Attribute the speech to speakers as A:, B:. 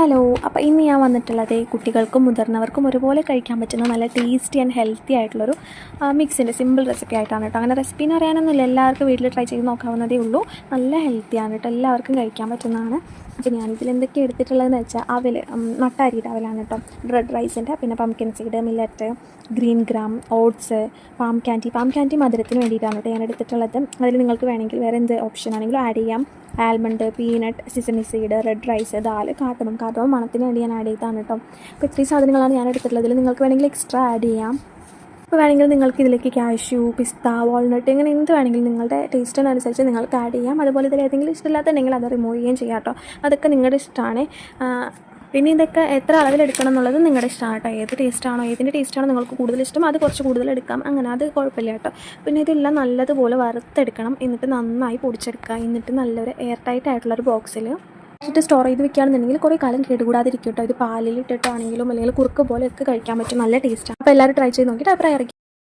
A: Hello. അപ്പോൾ ഇന്ന് ഞാൻ വന്നിട്ടുള്ളത് കുട്ടികൾക്കും മുതിർന്നവർക്കും ഒരുപോലെ കഴിക്കാൻ പറ്റുന്ന നല്ല ടേസ്റ്റി ആൻഡ് ഹെൽത്തി ആയിട്ടുള്ളൊരു മിക്സിൻ്റെ സിമ്പിൾ റെസിപ്പി ആയിട്ടാണ് കേട്ടോ. അങ്ങനെ റെസിപ്പി എന്ന് പറയാനൊന്നുമില്ല, എല്ലാവർക്കും വീട്ടിൽ ട്രൈ ചെയ്ത് നോക്കാവുന്നതേ ഉള്ളൂ. നല്ല ഹെൽത്തിയാണ് കേട്ടോ, എല്ലാവർക്കും കഴിക്കാൻ പറ്റുന്നതാണ്. അപ്പോൾ ഞാനിതിൽ എന്തൊക്കെ എടുത്തിട്ടുള്ളതെന്ന് വെച്ചാൽ അവൽ, നട്ടാരിയുടെ അവലാണ് കേട്ടോ, റെഡ് റൈസിൻ്റെ, പിന്നെ pumpkin seed, millet, green gram, oats, palm candy മധുരത്തിന് വേണ്ടിയിട്ടാണ് കേട്ടോ ഞാൻ എടുത്തിട്ടുള്ളത്. അതിൽ നിങ്ങൾക്ക് വേണമെങ്കിൽ വേറെ എന്ത് ഓപ്ഷൻ ആണെങ്കിലും ആഡ് ചെയ്യാം. Almond, peanut, sesame seed, red rice, dal, cardamom മണത്തിന് വേണ്ടി ഞാൻ ആഡ് ചെയ്താണ് കേട്ടോ. അപ്പോൾ ഇത്രയും സാധനങ്ങളാണ് ഞാൻ എടുത്തിട്ടുള്ളത്. ഇതിൽ നിങ്ങൾക്ക് വേണമെങ്കിൽ എക്സ്ട്രാ ആഡ് ചെയ്യാം. ഇപ്പോൾ വേണമെങ്കിൽ നിങ്ങൾക്ക് ഇതിലേക്ക് കാഷ്യൂ, പിസ്ത, വാൾനട്ട്, ഇങ്ങനെ എന്ത് വേണമെങ്കിലും നിങ്ങളുടെ ടേസ്റ്റിനനുസരിച്ച് നിങ്ങൾക്ക് ആഡ് ചെയ്യാം. അതുപോലെ ഇതിൽ ഏതെങ്കിലും ഇഷ്ടമില്ലാത്തുണ്ടെങ്കിൽ അത് റിമൂവ് ചെയ്യുകയും ചെയ്യാം കേട്ടോ. അതൊക്കെ നിങ്ങളുടെ ഇഷ്ടമാണ്. പിന്നെ ഇതൊക്കെ എത്ര അളവിലെടുക്കണം എന്നുള്ളത് നിങ്ങളുടെ ഇഷ്ടമാണ് കേട്ടോ. ഏത് ടേസ്റ്റാണോ, ഏതിൻ്റെ ടേസ്റ്റാണോ നിങ്ങൾക്ക് കൂടുതൽ ഇഷ്ടം അത് കുറച്ച് കൂടുതൽ എടുക്കാം, അങ്ങനെ അത് കുഴപ്പമില്ല കേട്ടോ. പിന്നെ ഇതെല്ലാം നല്ലതുപോലെ വറുത്തെടുക്കണം, എന്നിട്ട് നന്നായി പൊടിച്ചെടുക്കുക. എന്നിട്ട് നല്ലൊരു എയർ ടൈറ്റ് ആയിട്ടുള്ളൊരു ബോക്സിൽ ഇട്ട് സ്റ്റോർ ചെയ്ത് വെക്കുകയാണെന്നുണ്ടെങ്കിൽ കുറേ കാലം കേടുകൂടാതിരിക്കും കേട്ടോ. ഇത് പാലിൽ ഇട്ടിട്ടാണെങ്കിലും അല്ലെങ്കിൽ കുറുക്ക് പോലെയൊക്കെ കഴിക്കാൻ പറ്റും, നല്ല ടേസ്റ്റാണ്. അപ്പോൾ എല്ലാവരും ട്രൈ ചെയ്ത് നോക്കിയിട്ട് അഭിപ്രായം അറിയിക്കും.